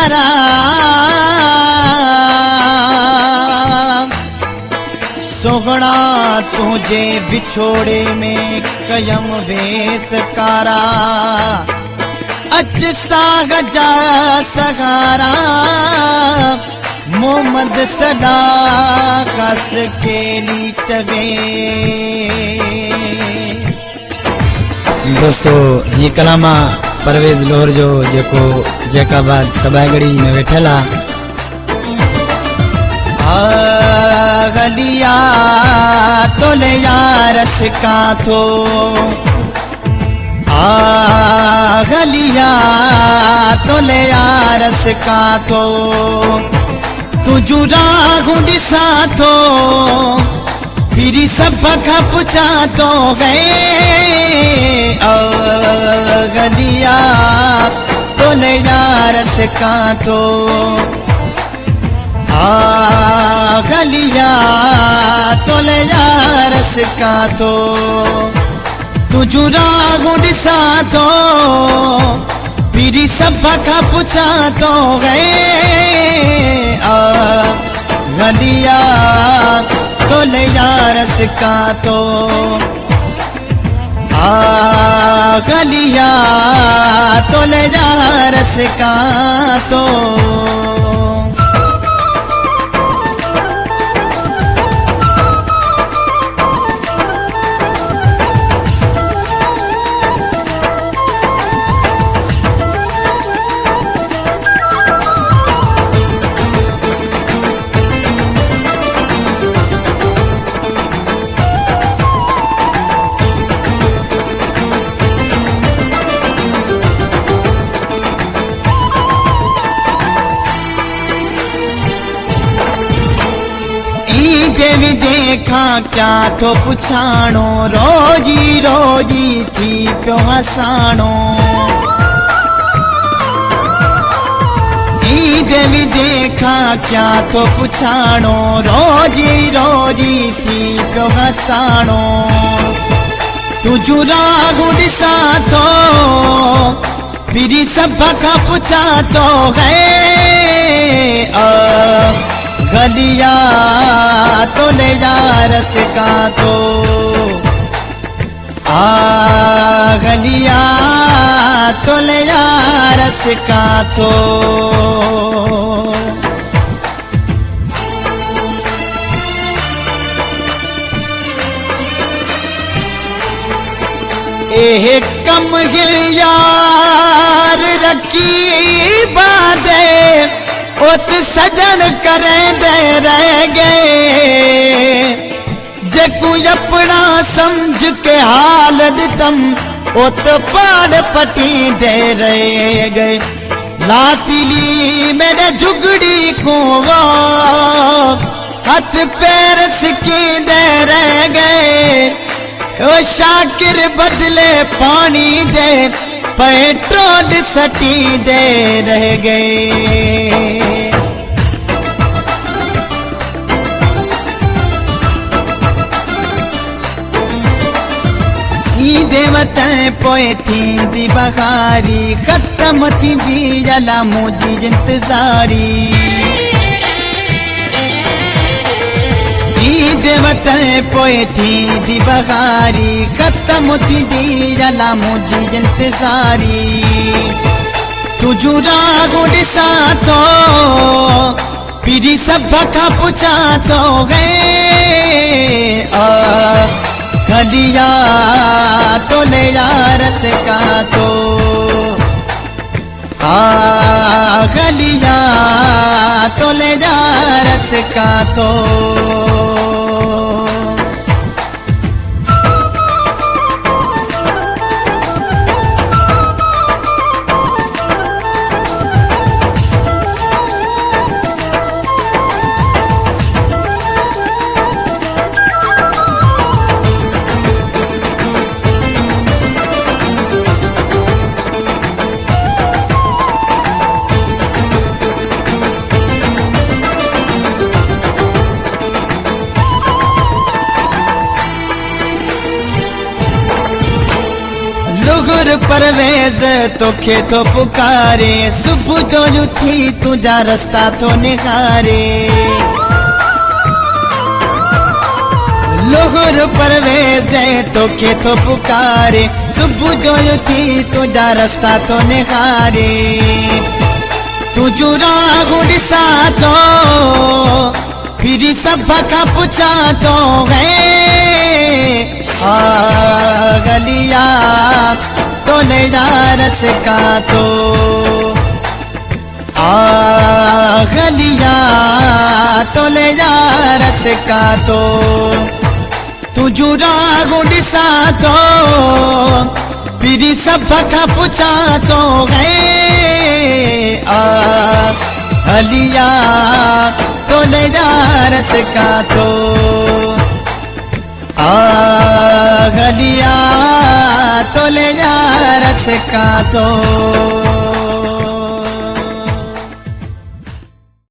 यारा सोगड़ा तुझे बिछोड़े में कयम वेस कारा अच साग जा सहारा मोहम्मद सदा खस के ली चवे। दोस्तों ये कलामा परवेज लोहर जो जेको जेका बाद सबागड़ी में बैठला गलिया तो ले यारस का थो गलिया तो ले यारस का थो तुझू रागुंडी साथो फिरी सब का पूछा तो गए गलिया तो ले यारस का तो गलिया तो ले यारस का तो तुझू रागुंडी साथो फिरी सब का पूछा तो गए गलिया तो ले यारस का तो गलिया तो ले यारस का तो। देवी देखा क्या तो पुछाणो रोजी रोजी थी प्यो हसाणो ई देवी देखा क्या तो पुछाणो रोजी रोजी थी प्यो हसाणो तुझू रागुंडी साथो फिरी सब का पूछा तो गए गलिया तो ले यारस का तो गलिया तो ले यारस का तो। ए कम गिल यार रखी बादे उत सजन करे दे रह गए जेकू अपना समझ के हाल दितम उत पाड़ पटी दे रह गए लातीली मेरे झुगड़ी को हाथ पैर सिकी दे रह गए ओ शाकिर बदले पानी दे पेट्रोल सटी दे रह गए। देवतन पोए थी दी बखारी खत्म थी दी जला मुझी इंतजारी देवतन पोए थी दी बखारी खत्म थी दी जला मुझी इंतजारी तुझू रागुंडी साथो फिरी सब का पूछा तो गए गलिया तो ले यारस का तो गलिया तो ले यारस का तो। लोगर परवेज तोखे तो पुकारे, सुबह जो थी तुझा रास्ता तो निखारे। लोगर परवेज तोखे तो पुकारे, सुबह जो थी तुझा रास्ता तो निखारे। तुझू रागुड़ सा तो फिर सब का पूछा तो है, गलिया तो ले जा रस का तो, गलिया तो ले जा रस का तो। तुझू रागुड़ सा तो फिर सब का पूछा तो है, गलिया तो ले जा रस का तो, गलिया तो ले जा रस का तो।